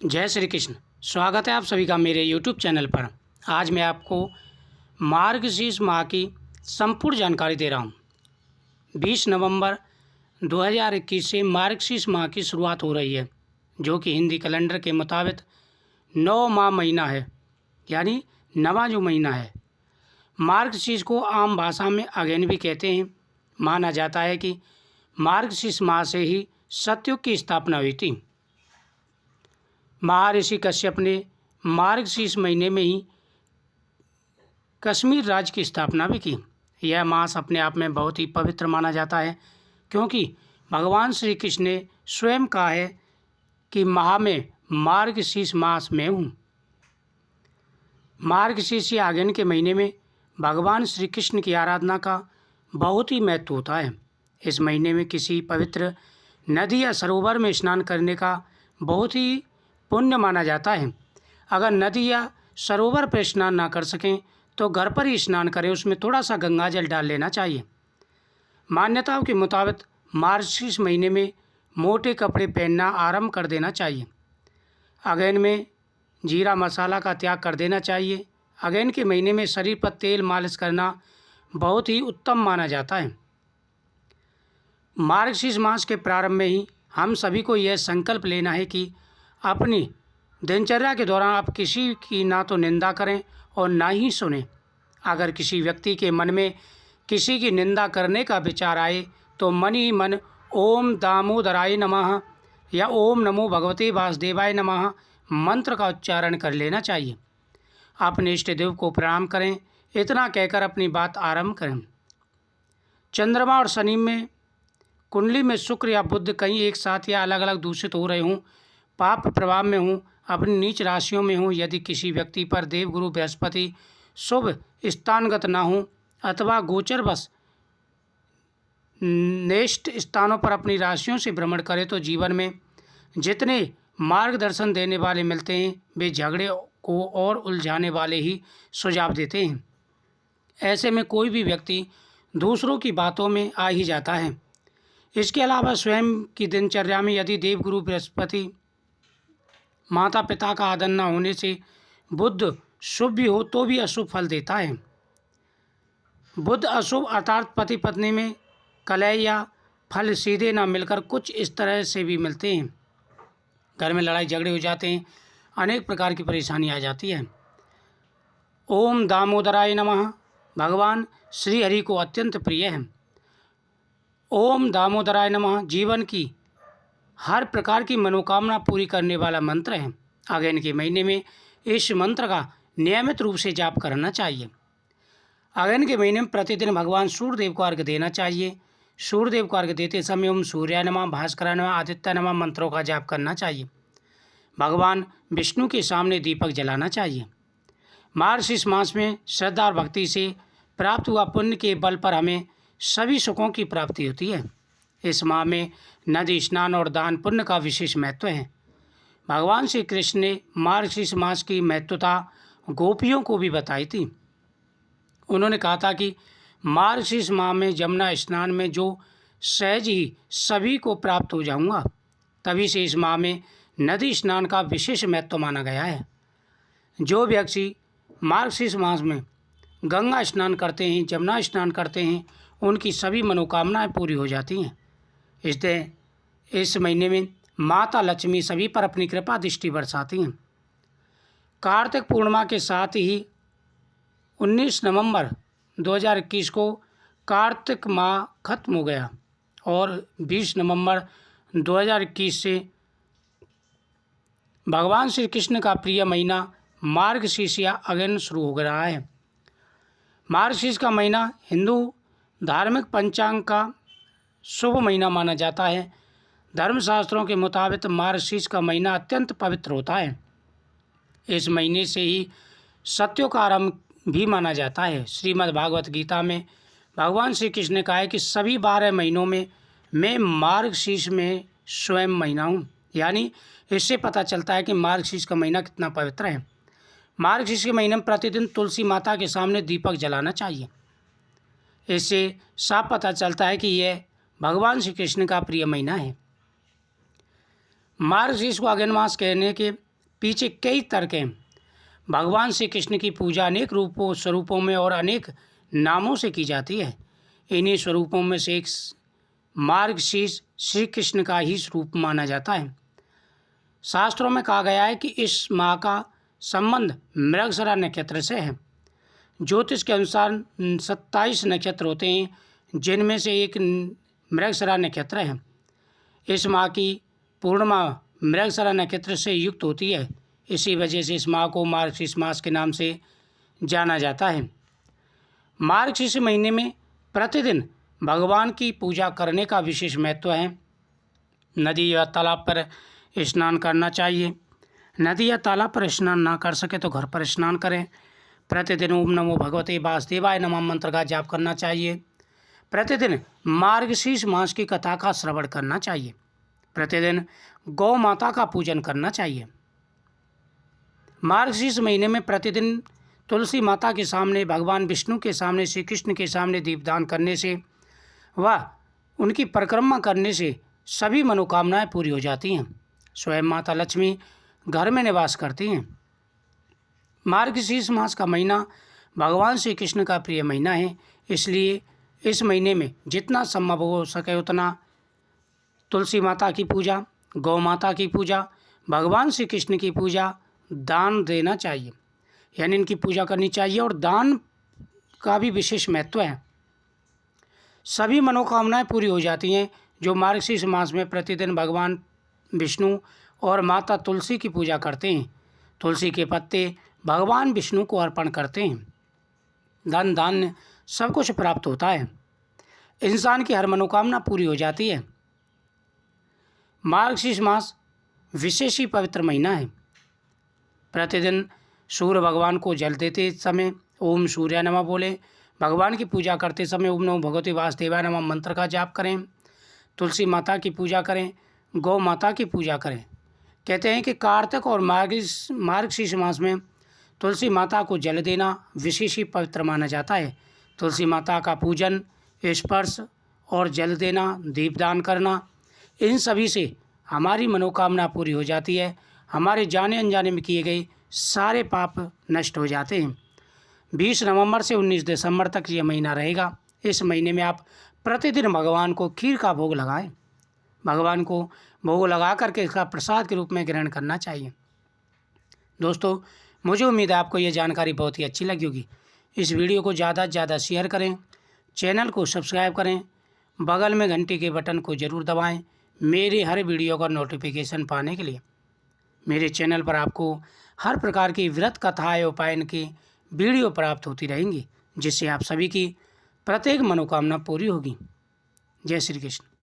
जय श्री कृष्ण। स्वागत है आप सभी का मेरे YouTube चैनल पर। आज मैं आपको मार्गशीर्ष माह की संपूर्ण जानकारी दे रहा हूँ। 20 नवंबर 2021 से मार्गशीर्ष माह की शुरुआत हो रही है, जो कि हिंदी कैलेंडर के मुताबिक 9 माह महीना है, यानी नवा जो महीना है। मार्गशीर्ष को आम भाषा में अगेन भी कहते हैं। माना जाता है कि मार्गशीर्ष माह से ही सतयुग की स्थापना हुई थी। महर्षि कश्यप ने मार्गशीर्ष महीने में ही कश्मीर राज्य की स्थापना भी की। यह मास अपने आप में बहुत ही पवित्र माना जाता है, क्योंकि भगवान श्री कृष्ण ने स्वयं कहा है कि माह में मार्गशीर्ष मास में हूँ। मार्गशीर्ष या आगन के महीने में भगवान श्री कृष्ण की आराधना का बहुत ही महत्व होता है। इस महीने में किसी पवित्र नदी या सरोवर में स्नान करने का बहुत ही पुण्य माना जाता है। अगर नदी या सरोवर पर स्नान ना कर सकें तो घर पर ही स्नान करें, उसमें थोड़ा सा गंगा जल डाल लेना चाहिए। मान्यताओं के मुताबिक मार्गशीर्ष महीने में मोटे कपड़े पहनना आरंभ कर देना चाहिए। अगैन में जीरा मसाला का त्याग कर देना चाहिए। अगैन के महीने में शरीर पर तेल मालिश करना बहुत ही उत्तम माना जाता है। मार्गशीर्ष मास के प्रारंभ में ही हम सभी को यह संकल्प लेना है कि अपनी दिनचर्या के दौरान आप किसी की ना तो निंदा करें और ना ही सुनें। अगर किसी व्यक्ति के मन में किसी की निंदा करने का विचार आए तो मन ही मन ओम दामोदराय नमः या ओम नमो भगवते वासुदेवाय नमः मंत्र का उच्चारण कर लेना चाहिए। अपने इष्ट देव को प्रणाम करें। इतना कहकर अपनी बात आरंभ करें। चंद्रमा और शनि में कुंडली में शुक्र या बुध कहीं एक साथ या अलग अलग दूषित हो रहे हों, पाप प्रभाव में हूँ, अपनी नीच राशियों में हूँ, यदि किसी व्यक्ति पर देवगुरु बृहस्पति शुभ स्थानगत ना हो अथवा गोचरवश नेष्ट स्थानों पर अपनी राशियों से भ्रमण करे तो जीवन में जितने मार्गदर्शन देने वाले मिलते हैं वे झगड़े को और उलझाने वाले ही सुझाव देते हैं। ऐसे में कोई भी व्यक्ति दूसरों की बातों में आ ही जाता है। इसके अलावा स्वयं की दिनचर्या में यदि देवगुरु बृहस्पति माता पिता का आदर न होने से बुध शुभ भी हो तो भी अशुभ फल देता है। बुध अशुभ अर्थात पति पत्नी में कलह या फल सीधे ना मिलकर कुछ इस तरह से भी मिलते हैं। घर में लड़ाई झगड़े हो जाते हैं, अनेक प्रकार की परेशानी आ जाती है। ओम दामोदराय नमः भगवान श्री हरि को अत्यंत प्रिय है। ओम दामोदराय नमः जीवन की हर प्रकार की मनोकामना पूरी करने वाला मंत्र है। अगैन के महीने में इस मंत्र का नियमित रूप से जाप करना चाहिए। अगैन के महीने में प्रतिदिन भगवान सूर्यदेव को अर्घ्य देना चाहिए। सूर्यदेव को अर्घ्य देते समय ओम सूर्याय नमः, भास्कराय नमः, आदित्याय नमः मंत्रों का जाप करना चाहिए। भगवान विष्णु के सामने दीपक जलाना चाहिए। मार्गशीर्ष मास में श्रद्धा और भक्ति से प्राप्त हुआ पुण्य के बल पर हमें सभी सुखों की प्राप्ति होती है। इस माह में नदी स्नान और दान पुण्य का विशेष महत्व है। भगवान श्री कृष्ण ने मार्गशीर्ष मास की महत्वता गोपियों को भी बताई थी। उन्होंने कहा था कि मार्गशीर्ष माह में जमुना स्नान में जो सहज ही सभी को प्राप्त हो जाऊंगा। तभी से इस माह में नदी स्नान का विशेष महत्व माना गया है। जो व्यक्ति मार्गशीर्ष मास में गंगा स्नान करते हैं, जमुना स्नान करते हैं, उनकी सभी मनोकामनाएं पूरी हो जाती हैं। इसलिए इस महीने में माता लक्ष्मी सभी पर अपनी कृपा दृष्टि बरसाती हैं। कार्तिक पूर्णिमा के साथ ही 19 नवंबर 2021 को कार्तिक माह खत्म हो गया और 20 नवंबर 2021 से भगवान श्री कृष्ण का प्रिय महीना मार्गशीर्ष या अगन शुरू हो रहा है। मार्गशीर्ष का महीना हिंदू धार्मिक पंचांग का शुभ महीना माना जाता है। धर्मशास्त्रों के मुताबिक मार्गशीर्ष का महीना अत्यंत पवित्र होता है। इस महीने से ही सत्यों का आरंभ भी माना जाता है। श्रीमद् भागवत गीता में भगवान श्री कृष्ण ने कहा है कि सभी 12 महीनों में मैं मार्गशीर्ष में स्वयं महीना हूँ। यानी इससे पता चलता है कि मार्गशीर्ष का महीना कितना पवित्र है। मार्गशीर्ष के महीने में प्रतिदिन तुलसी माता के सामने दीपक जलाना चाहिए। इससे साफ पता चलता है कि यह भगवान श्री कृष्ण का प्रिय महीना है। मार्गशीर्ष को अगन मास कहने के पीछे कई तर्क हैं। भगवान श्री कृष्ण की पूजा अनेक रूपों स्वरूपों में और अनेक नामों से की जाती है। इन्हीं स्वरूपों में से एक मार्गशीर्ष श्री कृष्ण का ही स्वरूप माना जाता है। शास्त्रों में कहा गया है कि इस माह का संबंध मृगशिरा नक्षत्र से है। ज्योतिष के अनुसार 27 नक्षत्र होते हैं, जिनमें से एक मृगशिरा नक्षत्र है। इस माह की पूर्णिमा मृगशिरा नक्षत्र से युक्त होती है। इसी वजह से इस माह को मार्गशीर्ष मास के नाम से जाना जाता है। मार्गशीर्ष महीने में प्रतिदिन भगवान की पूजा करने का विशेष महत्व है। नदी या तालाब पर स्नान करना चाहिए। नदी या तालाब पर स्नान ना कर सके तो घर पर स्नान करें। प्रतिदिन ओम नमो भगवते वासुदेवाय नमः मंत्र का जाप करना चाहिए। प्रतिदिन मार्गशीर्ष मास की कथा का श्रवण करना चाहिए। प्रतिदिन गौ माता का पूजन करना चाहिए। मार्गशीर्ष महीने में प्रतिदिन तुलसी माता के सामने, भगवान विष्णु के सामने, श्री कृष्ण के सामने दीपदान करने से व उनकी परिक्रमा करने से सभी मनोकामनाएं पूरी हो जाती हैं। स्वयं माता लक्ष्मी घर में निवास करती हैं। मार्गशीर्ष मास का महीना भगवान श्री कृष्ण का प्रिय महीना है, इसलिए इस महीने में जितना संभव हो सके उतना तुलसी माता की पूजा, गौ माता की पूजा, भगवान श्री कृष्ण की पूजा, दान देना चाहिए, यानी इनकी पूजा करनी चाहिए। और दान का भी विशेष महत्व है। सभी मनोकामनाएं पूरी हो जाती हैं जो मार्गशीर्ष मास में प्रतिदिन भगवान विष्णु और माता तुलसी की पूजा करते हैं। तुलसी के पत्ते भगवान विष्णु को अर्पण करते हैं। धन धान्य सब कुछ प्राप्त होता है। इंसान की हर मनोकामना पूरी हो जाती है। मार्गशीर्ष मास विशेष ही पवित्र महीना है। प्रतिदिन सूर्य भगवान को जल देते समय ओम सूर्य नमः बोले। भगवान की पूजा करते समय ओम नमो भगवते वासुदेवाय नमः मंत्र का जाप करें। तुलसी माता की पूजा करें, गौ माता की पूजा करें। कहते हैं कि कार्तिक और मार्गशीर्ष मास में तुलसी माता को जल देना विशेष ही पवित्र माना जाता है। तुलसी माता का पूजन, स्पर्श और जल देना, दीपदान करना, इन सभी से हमारी मनोकामना पूरी हो जाती है। हमारे जाने अनजाने में किए गए सारे पाप नष्ट हो जाते हैं। 20 नवंबर से 19 दिसंबर तक ये महीना रहेगा। इस महीने में आप प्रतिदिन भगवान को खीर का भोग लगाएं। भगवान को भोग लगा करके इसका प्रसाद के रूप में ग्रहण करना चाहिए। दोस्तों, मुझे उम्मीद है आपको ये जानकारी बहुत ही अच्छी लगी होगी। इस वीडियो को ज़्यादा से ज़्यादा शेयर करें, चैनल को सब्सक्राइब करें, बगल में घंटी के बटन को ज़रूर दबाएं मेरे हर वीडियो का नोटिफिकेशन पाने के लिए। मेरे चैनल पर आपको हर प्रकार की व्रत कथाएँ उपायन की वीडियो प्राप्त होती रहेंगी, जिससे आप सभी की प्रत्येक मनोकामना पूरी होगी। जय श्री कृष्ण।